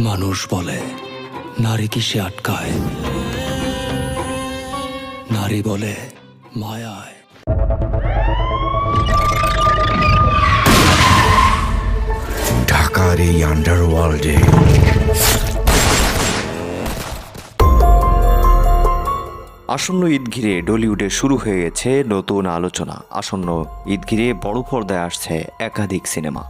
মানুষ বলে নারী কিসে আটকায়, নারী বলে মায়ায়। ঢাকার এই আন্ডারওয়ার্ল্ডে আসন্ন ঈদ ঘিরে ডলিউডে শুরু হয়ে গেছে নতুন আলোচনা। আসন্ন ঈদ ঘিরে বড় পর্দায় আসছে একাধিক সিনেমা,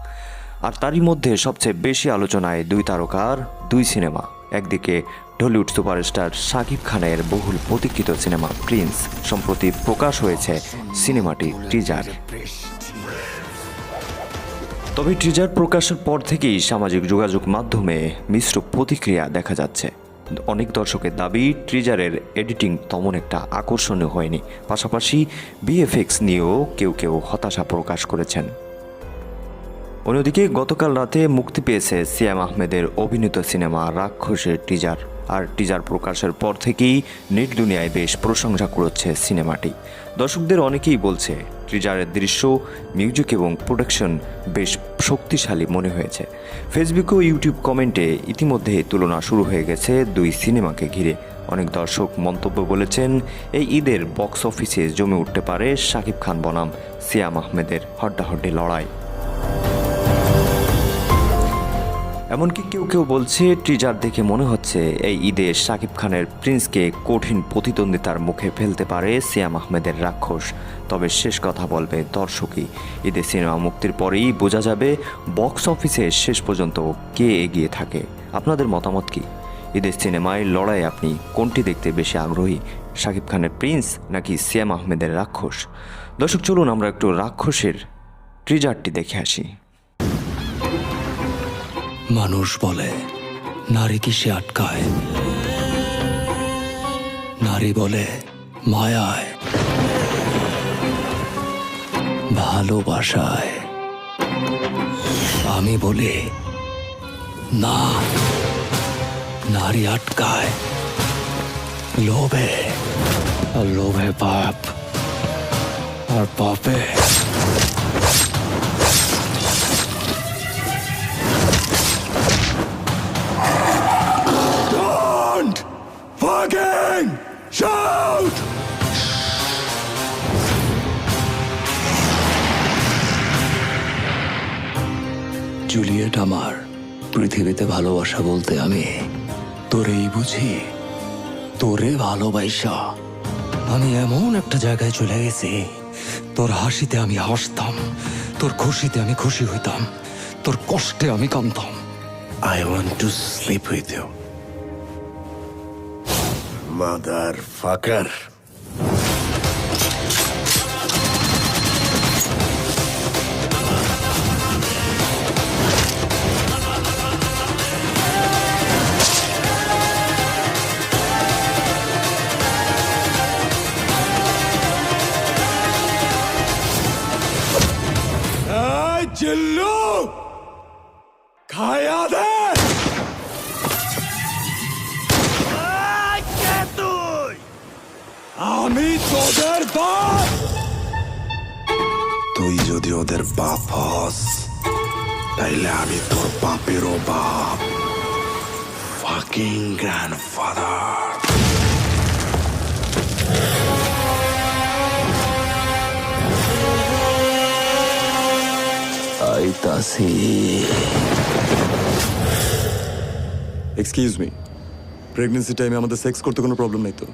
আর তারই মধ্যে সবচেয়ে বেশি আলোচনায় দুই তারকার দুই সিনেমা। একদিকে ঢলিউড সুপারস্টার শাকিব খানের বহুল প্রতীক্ষিত সিনেমা প্রিন্স, সম্প্রতি প্রকাশ হয়েছে সিনেমাটি টিজার। তবে টিজার প্রকাশের পর থেকেই সামাজিক যোগাযোগ মাধ্যমে মিশ্র প্রতিক্রিয়া দেখা যাচ্ছে। অনেক দর্শকের দাবি টিজারের এডিটিং তেমন একটা আকর্ষণীয় হয়নি, পাশাপাশি ভিএফএক্স নিয়েও কেউ কেউ হতাশা প্রকাশ করেছেন। অন্যদিকে গতকাল রাতে মুক্তি পেয়েছে সিয়াম আহমেদের অভিনীত সিনেমা রাক্ষসের টিজার, আর টিজার প্রকাশের পর থেকেই নেট দুনিয়ায় বেশ প্রশংসা কুড়োচ্ছে সিনেমাটি। দর্শকদের অনেকেই বলছে টিজারের দৃশ্য, মিউজিক এবং প্রোডাকশন বেশ শক্তিশালী মনে হয়েছে। ফেসবুক ও ইউটিউব কমেন্টে ইতিমধ্যে তুলনা শুরু হয়ে গেছে দুই সিনেমাকে ঘিরে। অনেক দর্শক মন্তব্য বলেছেন এই ঈদের বক্স অফিসে জমে উঠতে পারে শাকিব খান বনাম সিয়াম আহমেদের হড্ডাহড্ডি লড়াই। এমনকি কেউ কেউ বলছে টিজার দেখে মনে হচ্ছে এই ঈদে শাকিব খানের প্রিন্সকে কঠিন প্রতিদ্বন্দ্বিতার মুখে ফেলতে পারে সিয়াম আহমেদের রাক্ষস। তবে শেষ কথা বলবে দর্শকই। ঈদে সিনেমা মুক্তির পরেই বোঝা যাবে বক্স অফিসে শেষ পর্যন্ত কে এগিয়ে থাকে। আপনাদের মতামত কি? ঈদের সিনেমায় লড়াই আপনি কোনটি দেখতে বেশি আগ্রহী, শাকিব খানের প্রিন্স নাকি সিয়াম আহমেদের রাক্ষস? দর্শক, চলুন আমরা একটু রাক্ষসের টিজারটি দেখে আসি। মানুষ বলে নারী কিসে আটকায়, নারী বলে মায়ায়, ভালোবাসায়। আমি বলি না, নারী আটকায় লোভে, আর লোভে পাপ, আর পাপে fucking shout! জুলিয়েট আমার, পৃথিবীতে ভালোবাসা বলতে আমি তোরেই বুঝি। তোরে ভালোবাসা আমি এমন একটা জায়গায় চলে গেছি, তোর হাসিতে আমি হাসতাম, তোর খুশিতে আমি খুশি হইতাম, তোর কষ্টে আমি কাঁদতাম। I want to sleep with you, motherfucker. Hey, Jillu! খায়া দে! আমি তোদের বাপ! তুই যদি ওদের বাপ হস, তাইলে আমি তোর বাপেরও বাপ। Fucking grandfather. আইতাছি। এক্সকিউজ মি, প্রেগনেন্সি টাইমে আমাদের সেক্স করতে কোনো প্রবলেম নাই তো?